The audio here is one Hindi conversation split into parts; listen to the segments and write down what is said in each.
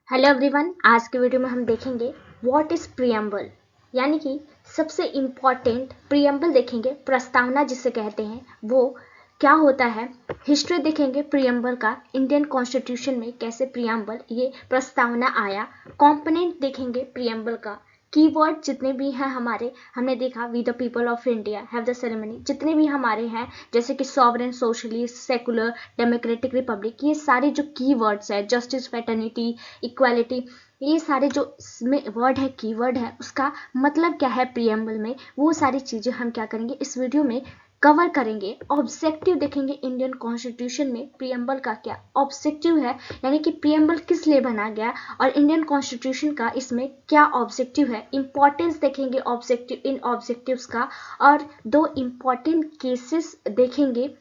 हेलो एवरीवन, आज के वीडियो में हम देखेंगे व्हाट इज प्रियम्बल, यानी कि सबसे इम्पॉर्टेंट प्रियम्बल देखेंगे। प्रस्तावना जिसे कहते हैं वो क्या होता है। हिस्ट्री देखेंगे प्रियम्बल का, इंडियन कॉन्स्टिट्यूशन में कैसे प्रियम्बल ये प्रस्तावना आया। कंपोनेंट देखेंगे प्रियम्बल का, कीवर्ड जितने भी हैं हमारे, हमने देखा we the people of India have the ceremony, जितने भी हमारे हैं जैसे कि sovereign, socialist, secular, democratic, republic, ये सारे जो कीवर्ड्स है, जस्टिस, फ्रेटर्निटी, इक्वालिटी, ये सारे जो इसमें वर्ड है, कीवर्ड है, उसका मतलब क्या है प्रियम्बल में, वो सारी चीजें हम क्या करेंगे इस वीडियो में कवर करेंगे। ऑब्जेक्टिव देखेंगे इंडियन कॉन्स्टिट्यूशन में प्रियम्बल का क्या ऑब्जेक्टिव है, यानी कि प्रियम्बल किस लिए बना गया और इंडियन कॉन्स्टिट्यूशन का इसमें क्या ऑब्जेक्टिव है। इंपॉर्टेंस देखेंगे ऑब्जेक्टिव इन ऑब्जेक्टिव्स का, और दो इंपॉर्टेंट केसेस देखेंगे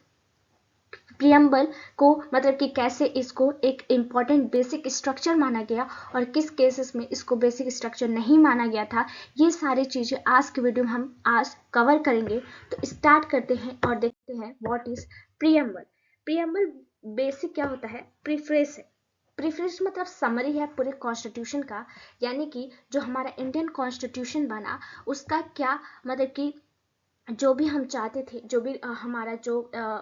प्रियम्बल को, मतलब कि कैसे इसको एक इम्पॉर्टेंट बेसिक स्ट्रक्चर माना गया और किस केसेस में इसको बेसिक स्ट्रक्चर नहीं माना गया था। ये सारी चीजें आज के वीडियो में हम आज कवर करेंगे। तो स्टार्ट करते हैं और देखते हैं what is preamble. Preamble basic क्या होता है, प्रीफ्रेस है। प्रीफ्रेस मतलब समरी है पूरे कॉन्स्टिट्यूशन का, यानी कि जो हमारा इंडियन कॉन्स्टिट्यूशन बना उसका क्या मतलब कि जो भी हम चाहते थे, जो भी हमारा जो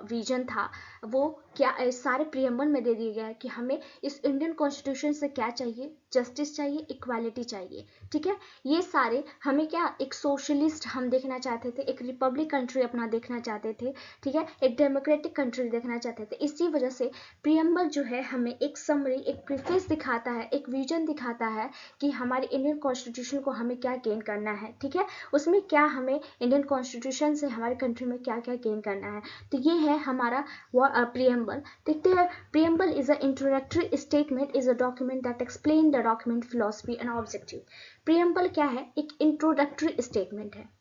विजन था, वो क्या सारे प्रियम्बल में दे दिया गया है कि हमें इस इंडियन कॉन्स्टिट्यूशन से क्या चाहिए, जस्टिस चाहिए, इक्वालिटी चाहिए। ठीक है, ये सारे हमें क्या, एक सोशलिस्ट हम देखना चाहते थे, एक रिपब्लिक कंट्री अपना देखना चाहते थे, ठीक है, एक डेमोक्रेटिक कंट्री देखना चाहते थे। इसी वजह से प्रियम्बल जो है हमें एक समरी, एक प्रीफेस दिखाता है, एक विजन दिखाता है कि हमारे इंडियन कॉन्स्टिट्यूशन को हमें क्या गेन करना है। ठीक है, उसमें क्या हमें इंडियन कॉन्स्टिट्यूशन से हमारे कंट्री में क्या क्या गेन करना है। तो ये है हमारा प्रियम्बल। देखते हैं, preamble is a introductory statement, is a document that explain the document philosophy and objective. Preamble क्या है, एक इंट्रोडक्टरी स्टेटमेंट है।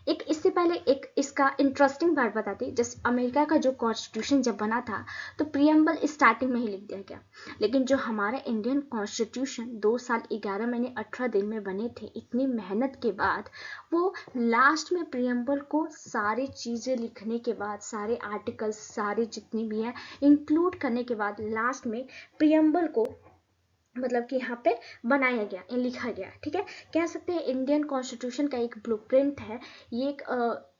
एक इससे पहले एक इसका इंटरेस्टिंग बात बताती, जैसे अमेरिका का जो कॉन्स्टिट्यूशन जब बना था तो प्रियम्बल स्टार्टिंग में ही लिख दिया गया, लेकिन जो हमारा इंडियन कॉन्स्टिट्यूशन 2 साल 11 महीने 18 दिन में बने थे, इतनी मेहनत के बाद, वो लास्ट में प्रियम्बल को सारी चीजें लिखने के बाद, सारे आर्टिकल्स सारे जितनी भी हैं इंक्लूड करने के बाद, लास्ट में प्रियम्बल को मतलब कि यहाँ पे बनाया गया, लिखा गया। ठीक है, कह सकते हैं इंडियन कॉन्स्टिट्यूशन का एक ब्लूप्रिंट है, ये एक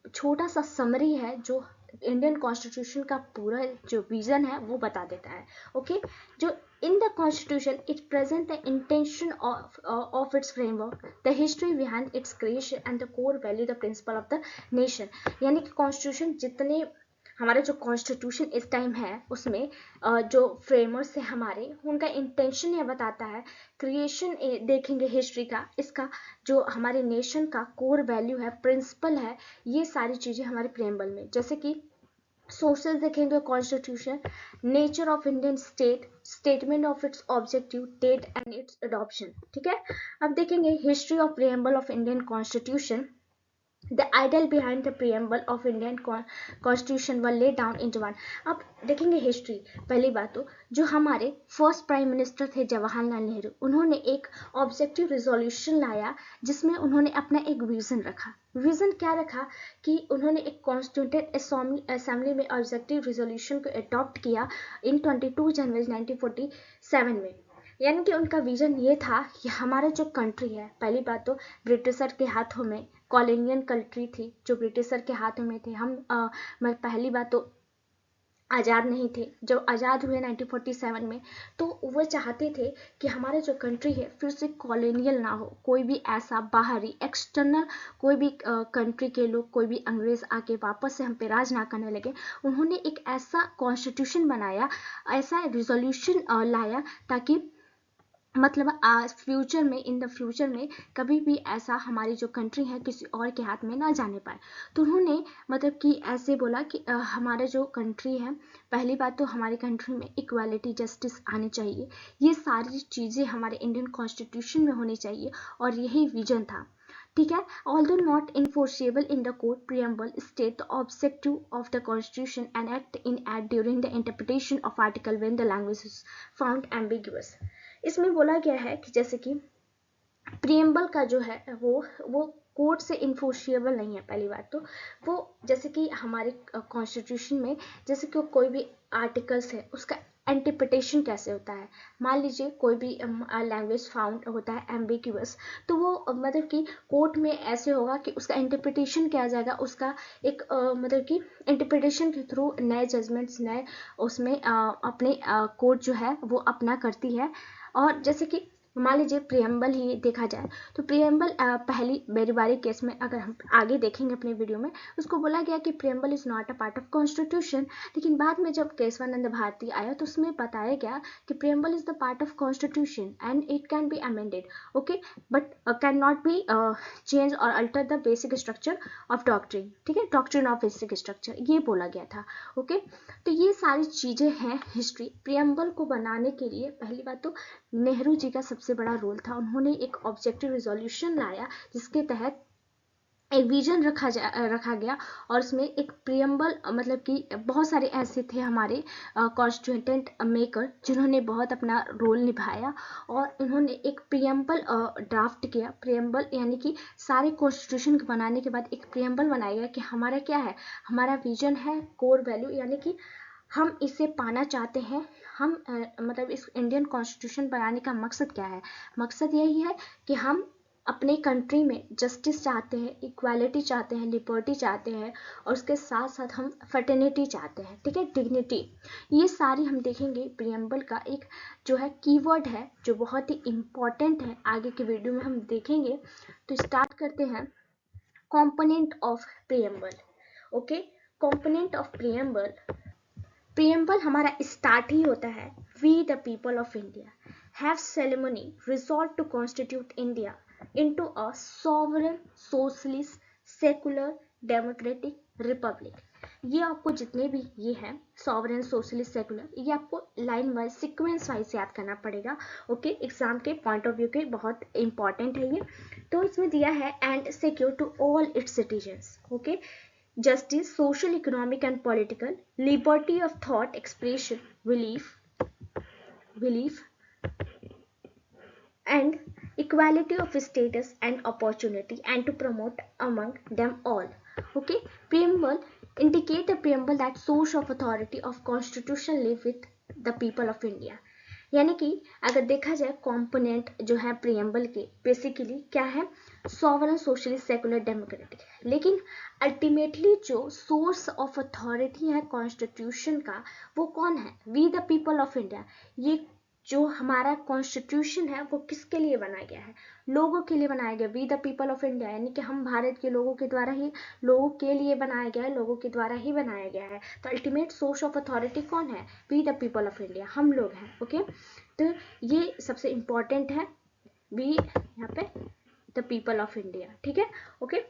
छोटा सा समरी है जो इंडियन कॉन्स्टिट्यूशन का पूरा जो विजन है वो बता देता है। ओके, जो in the constitution it present the intention of its framework, the history behind it's creation and the core value, the principle of the nation. यानी कि कॉन्स्टिट्यूशन जितने हमारा जो कॉन्स्टिट्यूशन इस टाइम है उसमें जो फ्रेमर्स है हमारे, उनका इंटेंशन ये बताता है, क्रिएशन देखेंगे हिस्ट्री का, इसका जो हमारे नेशन का कोर वैल्यू है, प्रिंसिपल है, ये सारी चीजें हमारे प्रेम्बल में, जैसे कि सोर्सेज देखेंगे constitution, nature of Indian state, statement of its objective, date and its adoption. ठीक है, अब देखेंगे history of preamble of Indian constitution. The ideal behind the preamble of Indian Constitution were laid down into one। अब देखेंगे हिस्ट्री। पहली बात तो जो हमारे फर्स्ट प्राइम मिनिस्टर थे जवाहरलाल नेहरू, उन्होंने एक ऑब्जेक्टिव रिजोल्यूशन लाया जिसमें उन्होंने अपना एक विजन रखा। विजन क्या रखा कि उन्होंने एक कॉन्स्टिट्यूंट असेंबली में ऑब्जेक्टिव रिजोल्यूशन को अडॉप्ट किया इन 22 जनवरी 1947 में। यानी कि उनका विजन ये था कि हमारा जो कंट्री है, पहली बात तो ब्रिटिशर के हाथों में, कॉलोनियल कंट्री थी जो ब्रिटिशर के हाथों में थे, हम पहली बात तो आज़ाद नहीं थे। जब आज़ाद हुए 1947 में, तो वो चाहते थे कि हमारा जो कंट्री है फिर से कॉलोनियल ना हो, कोई भी ऐसा बाहरी एक्सटर्नल कोई भी कंट्री के लोग, कोई भी अंग्रेज आके वापस से हम पे राज ना करने लगे। उन्होंने एक ऐसा कॉन्स्टिट्यूशन बनाया, ऐसा रिजोल्यूशन लाया ताकि मतलब आज फ्यूचर में, इन द फ्यूचर में कभी भी ऐसा हमारी जो कंट्री है किसी और के हाथ में ना जाने पाए। तो उन्होंने मतलब कि ऐसे बोला कि हमारा जो कंट्री है, पहली बात तो हमारी कंट्री में इक्वालिटी, जस्टिस आनी चाहिए, ये सारी चीज़ें हमारे इंडियन कॉन्स्टिट्यूशन में होनी चाहिए, और यही विजन था। ठीक है, although not enforceable in the court, preamble state the objective of the constitution and act in at during the interpretation of article when the language is found ambiguous. इसमें बोला गया है कि जैसे कि प्रियम्बल का जो है वो कोर्ट से इन्फोर्सिएबल नहीं है। पहली बात तो वो, जैसे कि हमारे कॉन्स्टिट्यूशन में जैसे कि कोई भी आर्टिकल्स है उसका इंटरप्रिटेशन कैसे होता है। मान लीजिए कोई भी लैंग्वेज फाउंड होता है एम्बिग्यूअस, तो वो मतलब कि कोर्ट में ऐसे होगा कि उसका इंटरप्रिटेशन किया जाएगा, उसका एक मतलब कि इंटरप्रिटेशन के थ्रू नए जजमेंट्स, नए उसमें अपने कोर्ट जो है वो अपना करती है। और जैसे कि मान लीजिए प्रियम्बल ही देखा जाए, तो प्रियम्बल पहली बेरीबारी केस में अगर हम आगे देखेंगे अपने वीडियो में, उसको बोला गया कि preamble is not a part of constitution. लेकिन बाद में जब केशवानंद भारती आया तो उसमें बताया गया कि preamble is the part of constitution and it can be amended, okay, but can not be change or alter the basic structure of doctrine, ठीक है, डॉक्ट्रिन ऑफ बेसिक स्ट्रक्चर, ये बोला गया था। ओके, तो ये सारी चीजें हैं हिस्ट्री। प्रियम्बल को बनाने के लिए पहली बात तो नेहरू जी का सबसे बड़ा रोल था। उन्होंने एक ऑब्जेक्टिव रिजोल्यूशन लाया जिसके तहत एक विजन रखा गया, और उसमें एक प्रियम्बल मतलब कि बहुत सारे ऐसे थे हमारे कॉन्स्टिट्यूएंट मेकर जिन्होंने बहुत अपना रोल निभाया, और उन्होंने एक प्रियम्बल ड्राफ्ट किया। प्रियम्बल यानी कि सारे कॉन्स्टिट्यूशन बनाने के बाद एक प्रियम्बल बनाया गया कि हमारा क्या है, हमारा विजन है, कोर वैल्यू, यानी कि हम इसे पाना चाहते हैं। हम मतलब इस इंडियन कॉन्स्टिट्यूशन बनाने का मकसद क्या है, मकसद यही है कि हम अपने कंट्री में जस्टिस चाहते हैं, इक्वालिटी चाहते हैं, लिबर्टी चाहते हैं, और उसके साथ साथ हम फर्टर्निटी चाहते हैं, ठीक है, डिग्निटी। ये सारी हम देखेंगे प्रियम्बल का एक जो है कीवर्ड है जो बहुत ही इंपॉर्टेंट है, आगे के वीडियो में हम देखेंगे। तो स्टार्ट करते हैं component of preamble. Okay, component of preamble, preamble हमारा स्टार्ट ही होता है, we the people of India have ceremony resolve to constitute India into a sovereign socialist secular democratic republic. ये आपको जितने भी ये हैं सॉवरेन सोशलिस्ट सेकुलर, ये आपको लाइन वाइज सीक्वेंस वाइज याद करना पड़ेगा। ओके, एग्जाम के पॉइंट ऑफ व्यू के बहुत इंपॉर्टेंट है ये। तो इसमें दिया है and secure to all its citizens, okay, justice, social, economic and political, liberty of thought, expression, belief and equality of status and opportunity, and to promote among them all. Okay, preamble indicate the preamble that source of authority of constitution live with the people of India. यानी कि अगर देखा जाए कंपोनेंट जो है प्रियम्बल के बेसिकली क्या है, सॉवरेन सोशलिस्ट सेकुलर डेमोक्रेटिक, लेकिन अल्टीमेटली जो सोर्स ऑफ अथॉरिटी है कॉन्स्टिट्यूशन का वो कौन है, we the people of India. ये जो हमारा कॉन्स्टिट्यूशन है वो किसके लिए बनाया गया है, लोगों के लिए बनाया गया, we the people of India, यानी कि हम भारत के लोगों के द्वारा ही, लोगों के लिए बनाया गया है, लोगों के द्वारा ही बनाया गया है। तो अल्टीमेट सोर्स ऑफ अथॉरिटी कौन है, we the people of India, हम लोग हैं। ओके, तो ये सबसे इंपॉर्टेंट है, वी यहाँ पे द पीपल ऑफ इंडिया, ठीक है। ओके,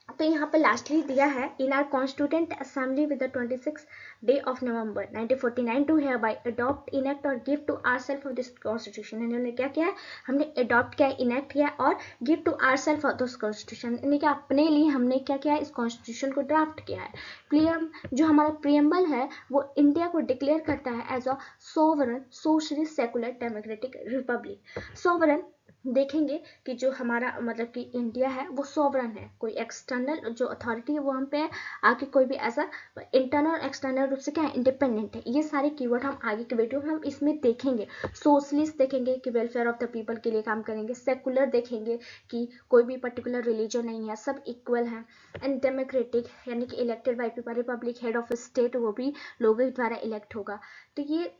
तो यहाँ पे लास्टली दिया है in our constituent assembly with the 26 day of November 1949 do hereby adopt enact और give to our self of this constitution. इन्होंने क्या किया है, हमने अडॉप्ट किया, इनेक्ट किया और give to our self of this constitution, यानी कि अपने लिए हमने क्या किया है, इस कॉन्स्टिट्यूशन को ड्राफ्ट किया है। प्रियम जो हमारा प्रियम्बल है वो इंडिया को डिक्लेयर करता है as a sovereign socialist secular democratic republic. Sovereign देखेंगे कि जो हमारा मतलब कि इंडिया है वो सॉवरन है, कोई एक्सटर्नल जो अथॉरिटी है वो हम पे है, आगे कोई भी ऐसा इंटरनल और एक्सटर्नल रूप से क्या है, इंडिपेंडेंट है। ये सारे कीवर्ड हम आगे के वीडियो में हम इसमें देखेंगे। सोशलिस्ट देखेंगे कि वेलफेयर ऑफ द पीपल के लिए काम करेंगे, सेकुलर देखेंगे कि कोई भी पर्टिकुलर रिलीजन नहीं है, सब इक्वल हैं, एंड डेमोक्रेटिक यानी कि elected by people, Republic head of state वो भी लोगों द्वारा इलेक्ट होगा। तो ये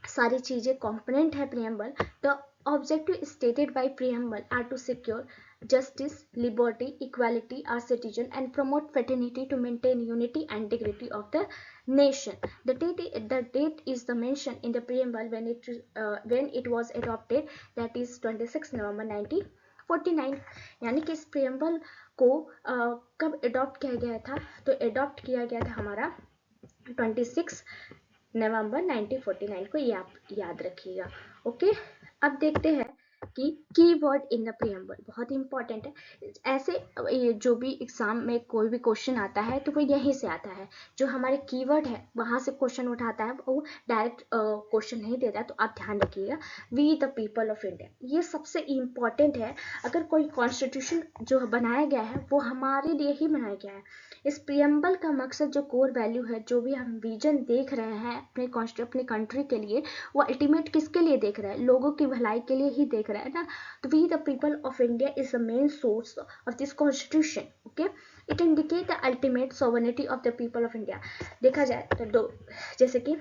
सारी चीजें कंपोनेंट है preamble. The objective stated by preamble are to secure justice, liberty, equality our citizen and promote fraternity to maintain unity and dignity of the nation. The date is the mention in the preamble when it was adopted, that is 26 November 1949। यानी कि इस preamble को कब adopt किया गया था, तो adopt किया गया था हमारा 26 नवंबर 1949 को, ये आप याद रखिएगा। ओके, अब देखते हैं कि कीवर्ड इन द प्रीएम्बल बहुत इंपॉर्टेंट है। ऐसे ये जो भी एग्जाम में कोई भी क्वेश्चन आता है तो वो यहीं से आता है, जो हमारे कीवर्ड है वहां से क्वेश्चन उठाता है, वो डायरेक्ट क्वेश्चन नहीं देता है। तो आप ध्यान रखिएगा, we the people of India, ये सबसे इंपॉर्टेंट है। अगर कोई कॉन्स्टिट्यूशन जो बनाया गया है वो हमारे लिए ही बनाया गया है। इस प्रीएम्बल का मकसद, जो कोर वैल्यू है, जो भी हम विजन देख रहे हैं अपने कंट्री के लिए, वो अल्टीमेट किसके लिए देख रहे हैं? लोगों की भलाई के लिए ही देख रहे हैं ना। तो we the people of India is the main source of this constitution. Okay, it indicate the ultimate sovereignty of the people of India. देखा जाए तो जैसे कि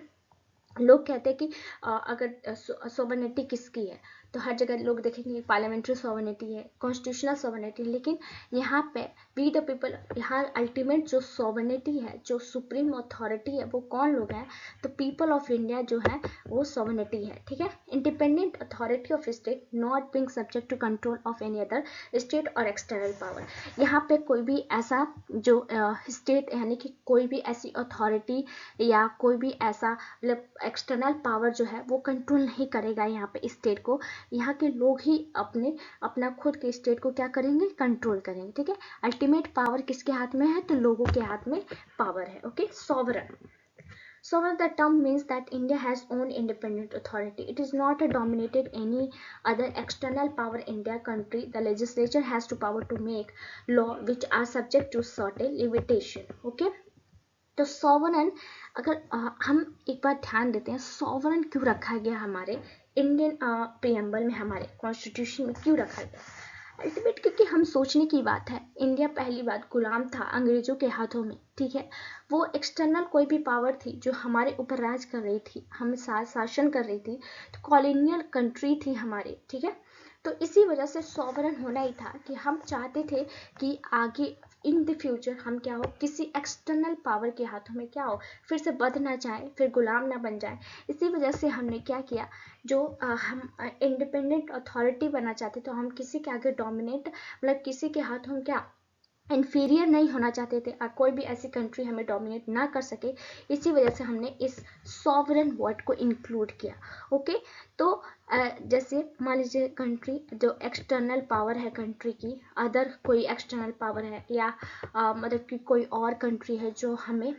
लोग कहते हैं कि अगर सोवरेनिटी किसकी है, तो हर जगह लोग देखेंगे पार्लियामेंट्री सोवरेनिटी है, कॉन्स्टिट्यूशनल सोवरेनिटी, लेकिन यहाँ पे वी द पीपल, यहाँ अल्टीमेट जो सोवरेनिटी है, जो सुप्रीम अथॉरिटी है, वो कौन लोग हैं? तो पीपल ऑफ इंडिया जो है वो सोवरेनिटी है। ठीक है, independent authority of state not being subject to control of any other state और एक्सटर्नल पावर। यहाँ पे कोई भी ऐसा जो स्टेट यानी कि कोई भी ऐसी अथॉरिटी या कोई भी ऐसा मतलब एक्सटर्नल पावर जो है वो कंट्रोल नहीं करेगा यहाँ पे स्टेट को। यहाँ के लोग ही अपना खुद के स्टेट को क्या करेंगे? कंट्रोल करेंगे। ठीक है, अल्टीमेट पावर किसके हाथ में है? तो लोगों के हाथ में पावर है। Okay, sovereign. Sovereign, the term means that India has own independent authority. It is not dominated any other external power in their country. The legislature has the power to make law which are subject to certain limitation. Okay, तो सॉवरन, अगर हम एक बार ध्यान देते हैं सॉवरन क्यों रखा गया हमारे इंडियन प्रीएम्बल में, हमारे कॉन्स्टिट्यूशन में क्यों रखा गया? अल्टीमेट क्योंकि हम सोचने की बात है, इंडिया पहली बात गुलाम था अंग्रेजों के हाथों में। ठीक है, वो एक्सटर्नल कोई भी पावर थी जो हमारे ऊपर राज कर रही थी, हम शासन कर रही थी, तो कॉलोनियल कंट्री थी हमारे। ठीक है, तो इसी वजह से सॉवरन होना ही था कि हम चाहते थे कि आगे इन द फ्यूचर हम क्या हो, किसी एक्सटर्नल पावर के हाथों में क्या हो, फिर से बंध ना जाए, फिर गुलाम ना बन जाए। इसी वजह से हमने क्या किया, जो हम इंडिपेंडेंट अथॉरिटी बनना चाहते, तो हम किसी के आगे डोमिनेट मतलब किसी के हाथों क्या इन्फीरियर नहीं होना चाहते थे, और कोई भी ऐसी कंट्री हमें डोमिनेट ना कर सके। इसी वजह से हमने इस सॉवरन वर्ड को इंक्लूड किया। ओके, तो जैसे मान लीजिए कंट्री जो एक्सटर्नल पावर है कंट्री की, अदर कोई एक्सटर्नल पावर है, या मतलब कि कोई और कंट्री है जो हमें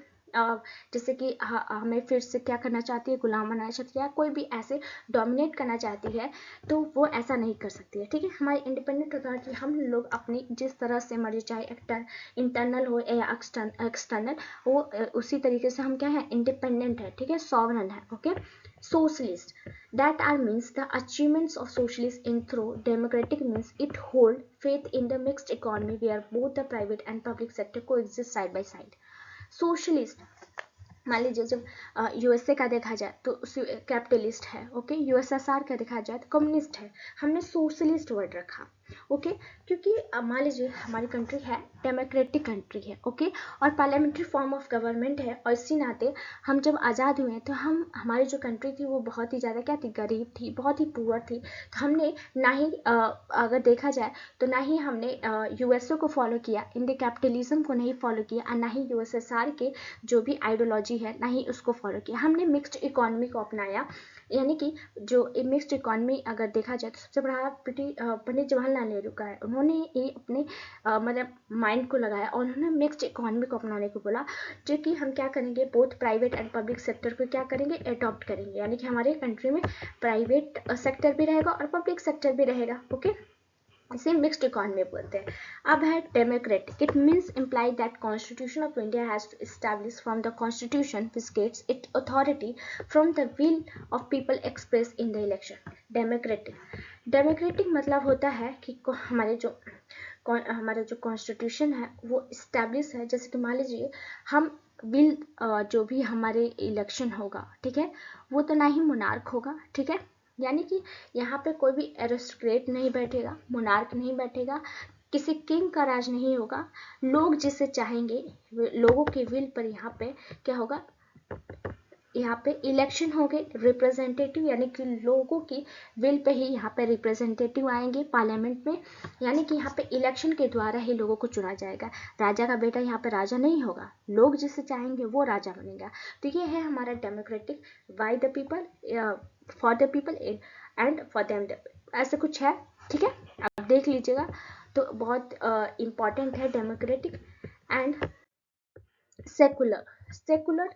जैसे कि हमें फिर से क्या करना चाहती है, गुलाम बनाना चाहती है, या कोई भी ऐसे डोमिनेट करना चाहती है, तो वो ऐसा नहीं कर सकती है। ठीक है, हमारी इंडिपेंडेंट अथॉरिटी, हम लोग अपनी जिस तरह से मर्जी, चाहे इंटरनल हो या एक्सटर्नल, वो उसी तरीके से हम क्या है, इंडिपेंडेंट है। ठीक है, सॉवरन है। Okay, socialist, that are means the achievements of socialist in through democratic means it hold faith in the mixed economy where both the private and public sector coexist side by side. Socialist, मान लीजिए जब यूएसए का देखा जाए तो कैपिटलिस्ट है। ओके, यूएसएसआर का देखा जाए तो कम्युनिस्ट है। हमने सोशलिस्ट वर्ड रखा। ओके, क्योंकि मान लीजिए हमारी कंट्री है डेमोक्रेटिक कंट्री है। ओके, और पार्लियामेंट्री फॉर्म ऑफ गवर्नमेंट है, और इसी नाते हम जब आज़ाद हुए तो हमारी जो कंट्री थी वो बहुत ही ज़्यादा क्या थी, गरीब थी, बहुत ही पुअर थी। तो हमने ना ही अगर देखा जाए तो ना ही हमने यूएसए को फॉलो किया, इंडिया कैपिटलिज्म को नहीं फॉलो किया, और ना ही यूएसएसआर के जो भी आइडियोलॉजी है ना ही उसको फॉलो किया। हमने मिक्स्ड इकोनॉमी को अपनाया, यानी कि जो मिक्स्ड इकोनॉमी अगर देखा जाए तो सबसे बड़ा पंडित जवाहरलाल नेहरू का है। उन्होंने ये अपने मतलब माइंड को लगाया और उन्होंने मिक्स्ड इकोनॉमी को अपनाने को बोला, जो कि हम क्या करेंगे, both private and public sector को क्या करेंगे, अडॉप्ट करेंगे, यानी कि हमारे कंट्री में प्राइवेट सेक्टर भी रहेगा और पब्लिक सेक्टर भी रहेगा। ओके, इसे मिक्स्ड इकोनॉमी बोलते हैं। अब है democratic, it means imply that constitution of India has to establish from the constitution which gets it authority from the will of people express in the election. Democratic मतलब होता है कि हमारे जो कॉन्स्टिट्यूशन है वो इस्टेब्लिश है। जैसे कि मान लीजिए हम विल जो भी हमारे इलेक्शन होगा, ठीक है, वो तो ना ही मोनार्क होगा। ठीक है, यानी कि यहाँ पे कोई भी एरिस्टोक्रेट नहीं बैठेगा, मोनार्क नहीं बैठेगा, किसी किंग का राज नहीं होगा। लोग जिसे चाहेंगे, लोगों के विल पर यहाँ पे क्या होगा, यहाँ पे इलेक्शन होंगे रिप्रेजेंटेटिव, यानी कि लोगों की विल पे ही यहाँ पे रिप्रेजेंटेटिव आएंगे पार्लियामेंट में, यानी कि यहाँ पे इलेक्शन के द्वारा ही लोगों को चुना जाएगा। राजा का बेटा यहाँ पे राजा नहीं होगा, लोग जिसे चाहेंगे वो राजा बनेगा। तो ये है हमारा democratic, by the people, for the people and for them ऐसे कुछ है, ठीक है, आप देख लीजिएगा। तो बहुत इम्पॉर्टेंट है डेमोक्रेटिक एंड सेकुलर। सेकुलर,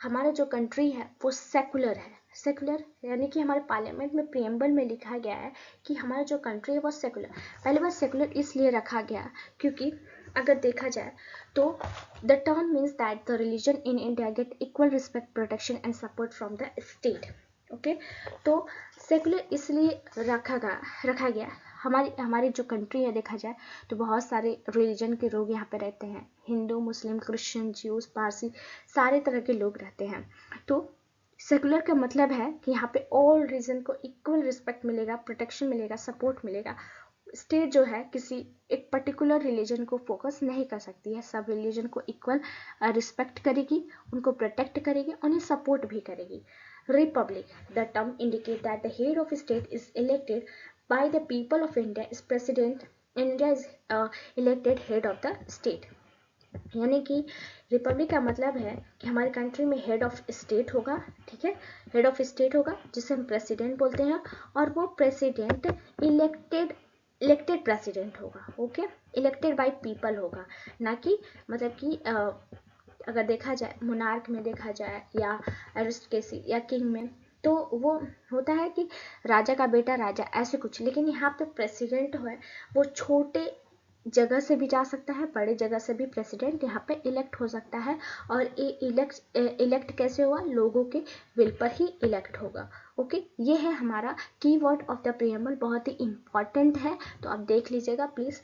हमारा जो कंट्री है वो सेकुलर है। सेकुलर यानी कि हमारे पार्लियामेंट में प्रियम्बल में लिखा गया है कि हमारा जो कंट्री है वो सेकुलर। पहली बार सेकुलर इसलिए रखा गया क्योंकि अगर देखा जाए तो the term means that the religion in India get equal respect, protection and support from the state. Okay, तो सेकुलर इसलिए रखा गया। हमारी जो कंट्री है देखा जाए तो बहुत सारे रिलीजन के लोग यहाँ पे रहते हैं, हिंदू, मुस्लिम, क्रिश्चियन, ज्यूज, पारसी, सारे तरह के लोग रहते हैं। तो सेकुलर का मतलब है कि यहाँ पे ऑल रिलीजन को इक्वल रिस्पेक्ट मिलेगा, प्रोटेक्शन मिलेगा, सपोर्ट मिलेगा। स्टेट जो है किसी एक पर्टिकुलर रिलीजन को फोकस नहीं कर सकती है, सब रिलीजन को इक्वल रिस्पेक्ट करेगी, उनको प्रोटेक्ट करेगी, उन्हें सपोर्ट भी करेगी। Republic, the term indicate that the head of state is elected by the people of India is president. India is elected head of the state. यानी कि रिपब्लिक का मतलब है कि हमारे कंट्री में हेड ऑफ स्टेट होगा, ठीक है, हेड ऑफ स्टेट होगा जिसे हम प्रेसिडेंट बोलते हैं, और वो प्रेसिडेंट इलेक्टेड प्रेसिडेंट होगा। ओके, इलेक्टेड बाय पीपल होगा, ना कि मतलब कि अगर देखा जाए मोनार्क में देखा जाए या एरिस्टोक्रेसी या किंग में, तो वो होता है कि राजा का बेटा राजा, ऐसे कुछ। लेकिन यहाँ पे प्रेसिडेंट है वो छोटे जगह से भी जा सकता है, बड़े जगह से भी प्रेसिडेंट यहाँ पे इलेक्ट हो सकता है। और ये इलेक्ट कैसे हुआ, लोगों के विल पर ही इलेक्ट होगा। ओके, ये है हमारा कीवर्ड ऑफ द प्रीएम्बल, बहुत ही इंपॉर्टेंट है, तो आप देख लीजिएगा प्लीज।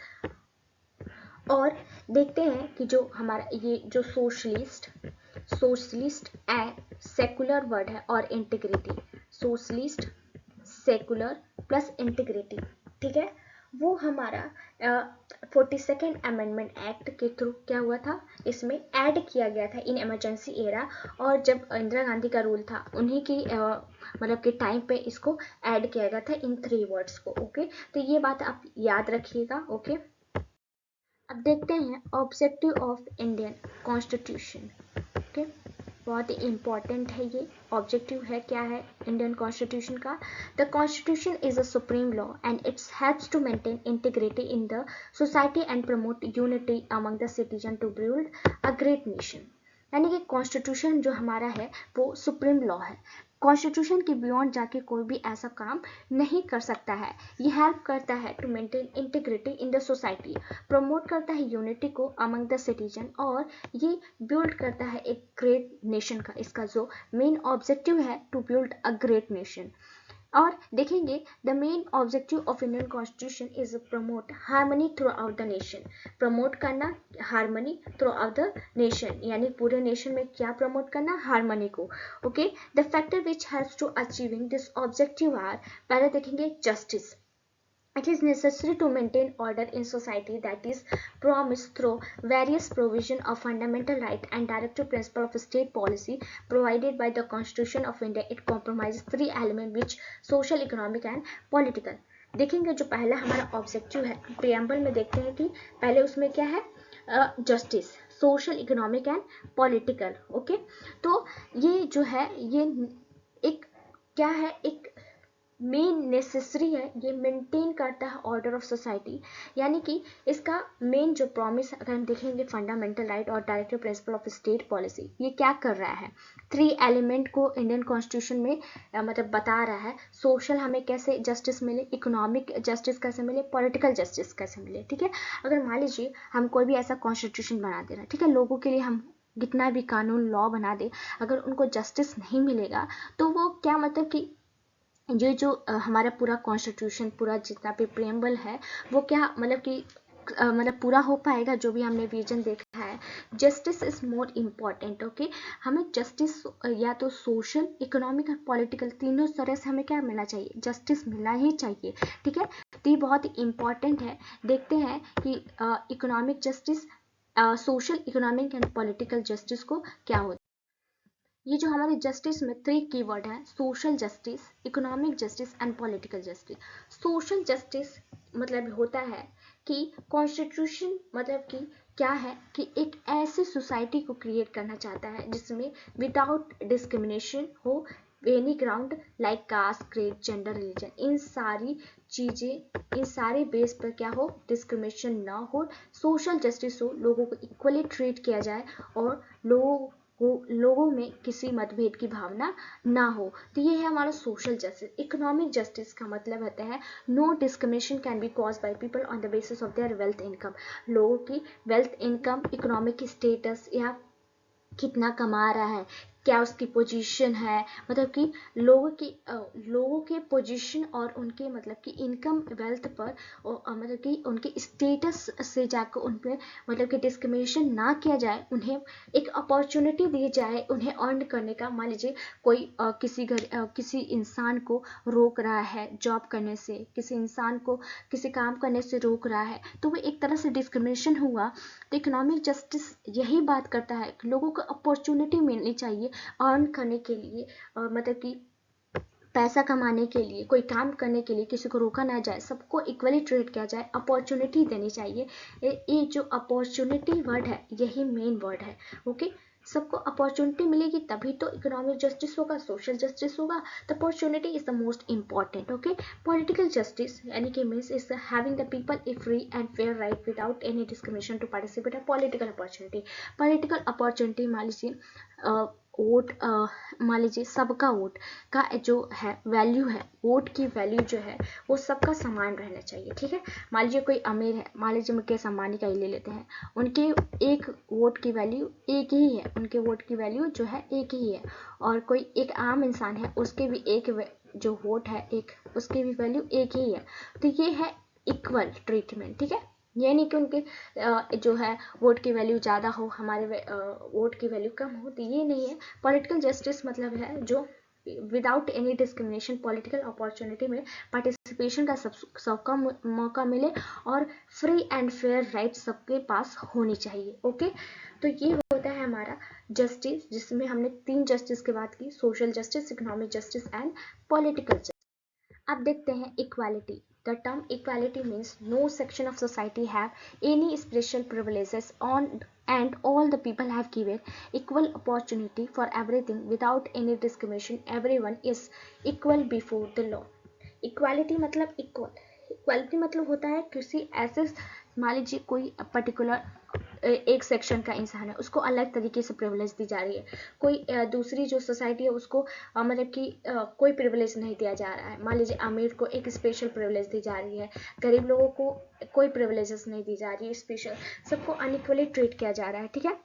और देखते हैं कि जो हमारा ये जो सोशलिस्ट एंड सेकुलर वर्ड है और integrity, socialist, secular plus integrity, ठीक है, वो हमारा 42nd अमेंडमेंट एक्ट के थ्रू क्या हुआ था, इसमें ऐड किया गया था इन इमरजेंसी एरा। और जब इंदिरा गांधी का रूल था उन्हीं की मतलब के टाइम पे इसको ऐड किया गया था इन 3 वर्ड्स को। ओके, तो ये बात आप याद रखिएगा। ओके, अब देखते हैं objective of Indian constitution. Okay, बहुत ही इंपॉर्टेंट है ये। ऑब्जेक्टिव है क्या है इंडियन कॉन्स्टिट्यूशन का, the constitution is a supreme law and its helps to maintain integrity in the society and promote unity among the citizen to build a great nation. यानी कि कॉन्स्टिट्यूशन जो हमारा है वो सुप्रीम लॉ है, कॉन्स्टिट्यूशन के बियॉन्ड जाके कोई भी ऐसा काम नहीं कर सकता है। ये हेल्प करता है to maintain integrity in the society, promote करता है यूनिटी को अमंग द सिटीजन, और ये बिल्ड करता है एक ग्रेट नेशन का। इसका जो मेन ऑब्जेक्टिव है to build a great nation. और देखेंगे the main objective of Indian constitution is promote harmony throughout the nation. Promote करना harmony throughout the nation, यानी पूरे नेशन में क्या प्रमोट करना, हार्मनी को। Okay, the factor which helps to achieving this objective are, पहले देखेंगे justice. It is necessary to maintain order in society, that is promised through various provision of fundamental right and directive principle of state policy provided by the Constitution of India. It comprises 3 elements which social, economic and political. देखेंगे जो पहला हमारा ऑब्जेक्टिव है प्रियम्बल में, देखते हैं कि पहले उसमें क्या है, justice, social, economic and political. Okay, तो ये जो है ये एक क्या है, एक मेन नेसेसरी है, ये मेंटेन करता है ऑर्डर ऑफ सोसाइटी। यानी कि इसका मेन जो प्रॉमिस अगर हम देखेंगे फंडामेंटल राइट और directive principle of state policy, ये क्या कर रहा है, 3 एलिमेंट को इंडियन कॉन्स्टिट्यूशन में मतलब बता रहा है। सोशल हमें कैसे जस्टिस मिले, इकोनॉमिक जस्टिस कैसे मिले, पॉलिटिकल जस्टिस कैसे मिले। ठीक है, अगर मान लीजिए हम कोई भी ऐसा कॉन्स्टिट्यूशन बना दे रहे हैं, ठीक है, लोगों के लिए हम कितना भी कानून लॉ बना दे, अगर उनको जस्टिस नहीं मिलेगा तो वो क्या मतलब कि ये जो हमारा पूरा कॉन्स्टिट्यूशन, पूरा जितना भी प्रियम्बल है वो क्या मतलब कि मतलब पूरा हो पाएगा, जो भी हमने विजन देखा है। Justice is more important. Okay, हमें जस्टिस या तो सोशल, इकोनॉमिक और पॉलिटिकल तीनों तरह से हमें क्या मिलना चाहिए, जस्टिस मिलना ही चाहिए। ठीक है, तो ये बहुत ही इम्पॉर्टेंट है। देखते हैं कि economic justice, social, economic and political justice को क्या होता है। ये जो हमारे जस्टिस में 3 कीवर्ड हैं, social justice, economic justice and political justice. Social justice मतलब होता है कि कॉन्स्टिट्यूशन मतलब कि क्या है कि एक ऐसी सोसाइटी को क्रिएट करना चाहता है जिसमें विदाउट डिस्क्रिमिनेशन हो, any ground like caste, creed, gender, religion, इन सारी चीजें, इन सारे बेस पर क्या हो, डिस्क्रिमिनेशन ना हो, सोशल जस्टिस हो, लोगों को इक्वली ट्रीट किया जाए और लोगों में किसी मतभेद की भावना ना हो। तो ये है हमारा सोशल जस्टिस। इकोनॉमिक जस्टिस का मतलब होता है no discrimination can be cause by people on the basis of their wealth income. लोगों की वेल्थ इनकम, इकोनॉमिक स्टेटस या कितना कमा रहा है, क्या उसकी पोजीशन है, मतलब कि लोगों के पोजीशन और उनके मतलब कि इनकम वेल्थ पर मतलब कि उनके स्टेटस से जाकर उन पे मतलब कि डिस्क्रिमिनेशन ना किया जाए, उन्हें एक अपॉर्चुनिटी दी जाए उन्हें अर्न करने का। मान लीजिए कोई किसी इंसान को रोक रहा है जॉब करने से, किसी इंसान को किसी काम करने से रोक रहा है, तो वो एक तरह से डिस्क्रिमिनेशन हुआ। तो इकोनॉमिक जस्टिस यही बात करता है कि लोगों को अपॉर्चुनिटी मिलनी चाहिए अर्न करने के लिए, मतलब कि पैसा कमाने के लिए, कोई काम करने के लिए किसी को रोका ना जाए, सबको इक्वली ट्रीट किया जाए, अपॉर्चुनिटी देनी चाहिए। ये जो अपॉर्चुनिटी वर्ड है यही मेन वर्ड है। ओके, सबको अपॉर्चुनिटी मिलेगी तभी तो इकोनॉमिक जस्टिस होगा, सोशल जस्टिस होगा। The opportunity is the most important. Okay, political justice यानी कि means is having the people a free and fair right without any discrimination to participate in political opportunity. Political opportunity मान लीजिए वोट, मान लीजिए सबका वोट का जो है वैल्यू है, वोट की वैल्यू जो है वो सबका समान रहना चाहिए। ठीक है, मान लीजिए कोई अमीर है, मान लीजिए मुकेश अंबानी का ही ले लेते हैं, उनके एक वोट की वैल्यू एक ही है, उनके वोट की वैल्यू जो है एक ही है, और कोई एक आम इंसान है उसके भी एक जो वोट है एक, उसकी भी वैल्यू एक ही है। तो ये है इक्वल ट्रीटमेंट। ठीक है, ये नहीं कि उनके जो है वोट की वैल्यू ज़्यादा हो, हमारे वोट की वैल्यू कम हो, तो ये नहीं है। पॉलिटिकल जस्टिस मतलब है जो without any discrimination political opportunity में पार्टिसिपेशन का सबका मौका मिले और फ्री एंड फेयर राइट सबके पास होनी चाहिए। ओके, तो ये होता है हमारा जस्टिस, जिसमें हमने 3 जस्टिस की बात की, social justice, economic justice and political justice. अब देखते हैं equality. The term equality means no section of society have any special privileges on and all the people have given equal opportunity for everything without any discrimination. Everyone is equal before the law. Equality मतलब इक्वालिटी मतलब होता है किसी ऐसे, मान लीजिए कोई पर्टिकुलर एक सेक्शन का इंसान है उसको अलग तरीके से प्रिविलेज दी जा रही है, कोई दूसरी जो सोसाइटी है उसको मतलब कि कोई प्रिविलेज नहीं दिया जा रहा है। मान लीजिए अमीर को एक स्पेशल प्रिविलेज दी जा रही है, गरीब लोगों को कोई प्रिविलेजेस नहीं दी जा रही है स्पेशल, सबको अनइक्वली ट्रीट किया जा रहा है। ठीक है,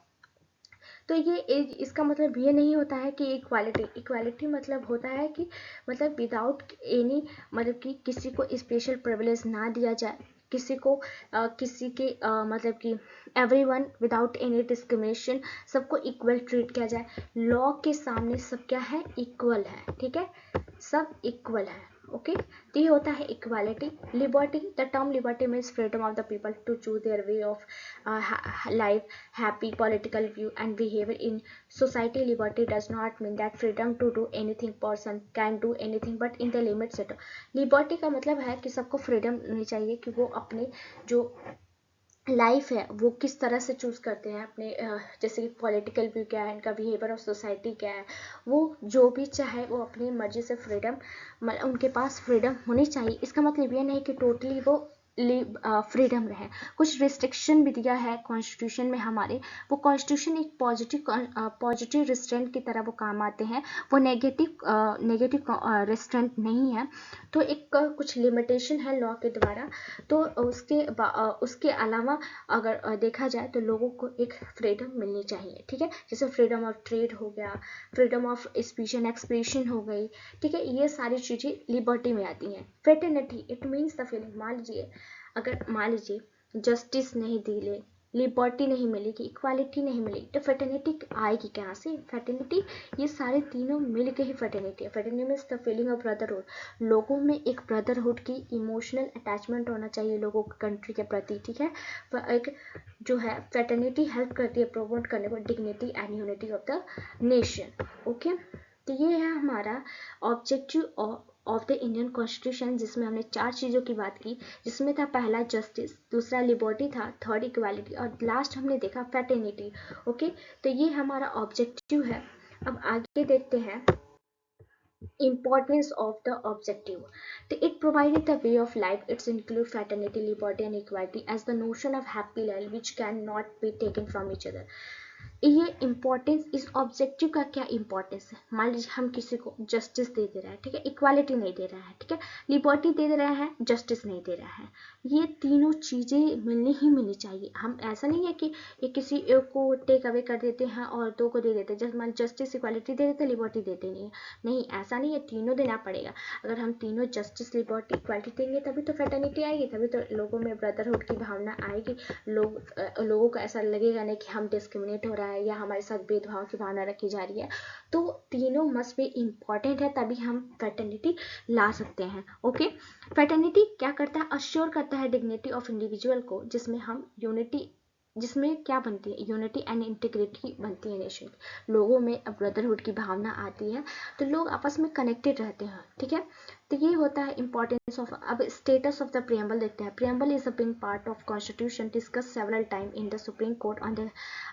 तो ये इसका मतलब ये नहीं होता है कि इक्वालिटी मतलब होता है कि मतलब विदाउट एनी, मतलब कि किसी को स्पेशल प्रिविलेज ना दिया जाए, किसी को किसी के मतलब कि एवरीवन विदाउट एनी डिस्क्रिमिनेशन, सबको इक्वल ट्रीट किया जाए। लॉ के सामने सब क्या है, इक्वल है। ठीक है, सब इक्वल है। ओके, तो ये होता है equality. Liberty, the term liberty means freedom of the people to choose their way of life, happy political view and behavior in society. Liberty does not mean that freedom to do anything person can do anything but in the limits set. Liberty का मतलब है कि सबको फ्रीडम मिलनी चाहिए कि वो अपने जो लाइफ है वो किस तरह से चूज करते हैं अपने, जैसे कि पॉलिटिकल व्यू क्या है, इनका बिहेवियर ऑफ सोसाइटी क्या है, वो जो भी चाहे वो अपनी मर्जी से फ्रीडम, उनके पास फ्रीडम होनी चाहिए। इसका मतलब ये नहीं कि टोटली वो फ्रीडम रहे, कुछ रिस्ट्रिक्शन भी दिया है कॉन्स्टिट्यूशन में हमारे। वो कॉन्स्टिट्यूशन एक पॉजिटिव रिस्ट्रेंट की तरह वो काम आते हैं, वो नेगेटिव रिस्ट्रेंट नहीं है। तो एक कुछ लिमिटेशन है लॉ के द्वारा, तो उसके अलावा अगर देखा जाए तो लोगों को एक फ्रीडम मिलनी चाहिए। ठीक है, जैसे फ्रीडम ऑफ ट्रेड हो गया, freedom of speech and expression हो गई। ठीक है, ये सारी चीजें लिबर्टी में आती हैं। Fraternity, it means the feeling, मान लीजिए जस्टिस नहीं दिले, लिबर्टी नहीं मिलेगी, इक्वालिटी नहीं मिलेगी, तो फ्रेटर्निटी आएगी कहाँ से? फ्रेटर्निटी, ये सारे तीनों मिल के ही फ्रेटर्निटी है। Fraternity means the feeling of brotherhood. लोगों में एक ब्रदरहुड की इमोशनल अटैचमेंट होना चाहिए लोगों को कंट्री के प्रति। ठीक है, एक जो है फ्रेटर्निटी हेल्प करती है प्रमोट करने को dignity and unity of the nation. Okay, तो ये है हमारा objective of the Indian constitution, जिसमें हमने 4 चीज़ों की बात की, जिसमें था पहला जस्टिस, दूसरा लिबर्टी था, थर्ड इक्वालिटी और लास्ट हमने देखा फ्रेटर्निटी। ओके, तो ये हमारा ऑब्जेक्टिव है। अब आगे देखते हैं Importance of the objective. It provided the way of life. It's include fraternity, liberty and equality as the notion of happy life which cannot be taken from each other. ये इम्पोर्टेंस, इस ऑब्जेक्टिव का क्या इम्पोर्टेंस है? मान लीजिए हम किसी को जस्टिस दे दे रहा है, ठीक है, इक्वालिटी नहीं दे रहा है, ठीक है, लिबर्टी दे दे रहा है, जस्टिस नहीं दे रहा है, ये तीनों चीज़ें मिलनी ही मिलनी चाहिए। हम ऐसा नहीं है कि ये किसी एक को टेक अवे कर देते हैं और दो को दे देते हैं, जैसे मान जस्टिस इक्वालिटी दे देते, लिबर्टी देते नहीं है, नहीं ऐसा नहीं है, तीनों देना पड़ेगा। अगर हम तीनों जस्टिस लिबर्टी इक्वालिटी देंगे तभी तो फ्रेटर्निटी आएगी, तभी तो लोगों में ब्रदरहुड की भावना आएगी, लोगों को ऐसा लगेगा नहीं कि हम डिस्क्रिमिनेट हो रहा है या हमारे साथ भेदभाव की भावना रखी जा रही है। तो तीनों मस्ट बी इम्पॉर्टेंट है, तभी हम फ्रेटर्निटी ला सकते हैं। ओके, फ्रेटर्निटी क्या करता है? अश्योर करता है डिग्निटी ऑफ इंडिविजुअल को, जिसमें हम यूनिटी, जिसमें क्या बनती है? यूनिटी एंड इंटीग्रिटी बनती है नेशन की। लोगों में ब्रदरहुड की भावना आती है तो लोग आपस में कनेक्टेड रहते हैं, ठीक है। तो ये होता है इंपॉर्टेंस ऑफ। अब स्टेटस ऑफ द प्रियम्बल देखते हैं। Preamble is a big part of constitution discuss several time in the supreme court on the.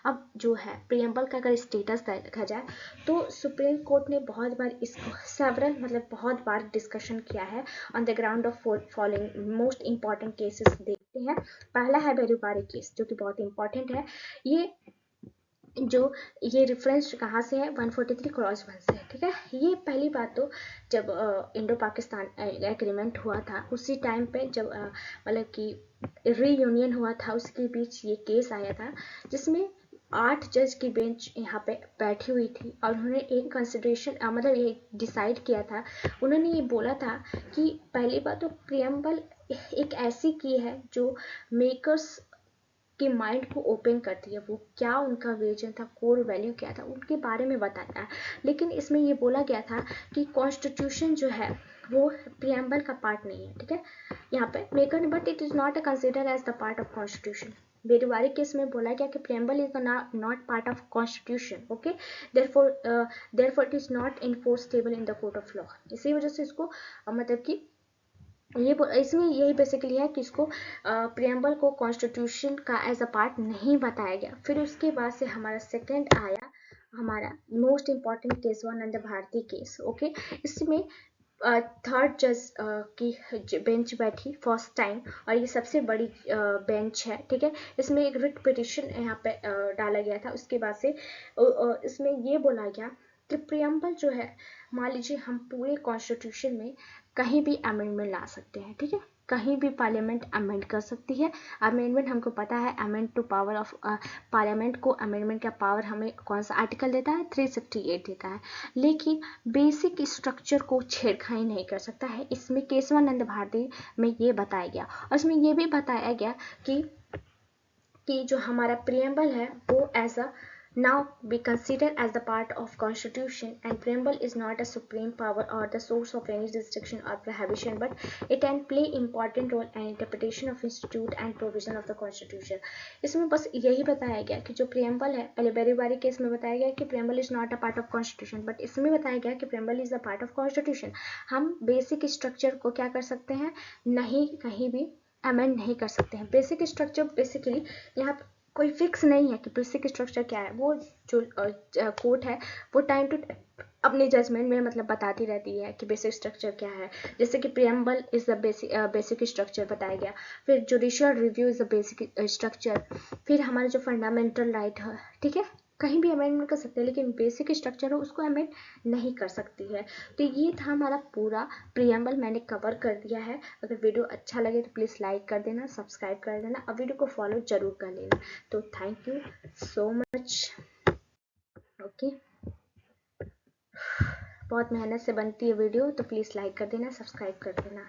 अब जो है प्रियम्बल का अगर स्टेटस देखा जाए तो सुप्रीम कोर्ट ने बहुत बार इसको सेवरल मतलब बहुत बार डिस्कशन किया है on the ground of following most important cases देखते हैं। पहला है बेरुपारी केस जो कि बहुत इंपॉर्टेंट है। ये रेफरेंस कहाँ से है? 143 क्रॉस 1 से है, ठीक है। ये पहली बात तो जब इंडो पाकिस्तान एग्रीमेंट हुआ था उसी टाइम पे जब मतलब कि रीयूनियन हुआ था उसके बीच ये केस आया था, जिसमें 8 जज की बेंच यहाँ पे बैठी हुई थी और उन्होंने एक कंसिडरेशन मतलब ये डिसाइड किया था। उन्होंने ये बोला था कि पहली बात तो प्रियम्बल एक ऐसी की है जो मेकर्स के माइंड को ओपन करती है। वो क्या उनका विजन था, कोर वैल्यू क्या था, उनके बारे में बताता है। लेकिन इसमें ये बोला गया था कि कॉन्स्टिट्यूशन जो है वो प्रियम्बल का पार्ट नहीं है, ठीक है। यहाँ पे maker but it is not consider as the part of constitution. Berubari case में बोला गया कि preamble is not part of constitution, okay, therefore it is not enforceable in the court of law. इसी वजह से इसको मतलब कि ये इसमें यही बेसिकली है कि इसको प्रियम्बल को कॉन्स्टिट्यूशन का एज अ पार्ट नहीं बताया गया। फिर उसके बाद से हमारा सेकंड आया हमारा मोस्ट इम्पॉर्टेंट केस हुआ नंद भारती केस, ओके। इसमें थर्ड जज की बेंच बैठी फर्स्ट टाइम और ये सबसे बड़ी बेंच है, ठीक है। इसमें एक रिट पिटिशन यहाँ पे डाला गया था। उसके बाद से इसमें ये बोला गया कि प्रियम्बल जो है, मान लीजिए हम पूरे कॉन्स्टिट्यूशन में कहीं भी अमेंडमेंट ला सकते हैं, ठीक है, कहीं भी पार्लियामेंट अमेंड कर सकती है। अमेंडमेंट हमको पता है, amend to power of parliament को अमेंडमेंट का पावर हमें कौन सा आर्टिकल देता है? 368 देता है। लेकिन बेसिक स्ट्रक्चर को छेड़खानी नहीं कर सकता है। इसमें केशवानंद भारती में ये बताया गया और इसमें ये भी बताया गया कि जो हमारा प्रियम्बल है वो as a now be considered as the part of constitution, and preamble is not a supreme power or the source of any restriction or prohibition, but it can play important role in interpretation of institute and provision of the constitution। इसमें बस यही बताया गया कि जो प्रियम्बल है, पहले बेरीवारी केस में बताया गया कि preamble is not a part of constitution, but इसमें बताया गया कि preamble is a part of constitution. हम बेसिक स्ट्रक्चर को क्या कर सकते हैं? नहीं कहीं भी अमेंड नहीं कर सकते हैं। बेसिक स्ट्रक्चर बेसिकली यहाँ कोई फिक्स नहीं है कि बेसिक स्ट्रक्चर क्या है। वो जो कोर्ट है वो टाइम टू अपने जजमेंट में मतलब बताती रहती है कि बेसिक स्ट्रक्चर क्या है। जैसे कि preamble is the basic structure बताया गया, फिर judicial review is the basic structure, फिर हमारा जो फंडामेंटल राइट है, ठीक है, कहीं भी अमेंडमेंट कर सकते हैं, लेकिन बेसिक स्ट्रक्चर हो उसको अमेंड नहीं कर सकती है। तो ये था हमारा पूरा प्रियम्बल, मैंने कवर कर दिया है। अगर वीडियो अच्छा लगे तो प्लीज़ लाइक कर देना, सब्सक्राइब कर देना और वीडियो को फॉलो जरूर कर लेना। तो thank you so much. Okay, बहुत मेहनत से बनती है वीडियो, तो प्लीज़ लाइक कर देना, सब्सक्राइब कर देना।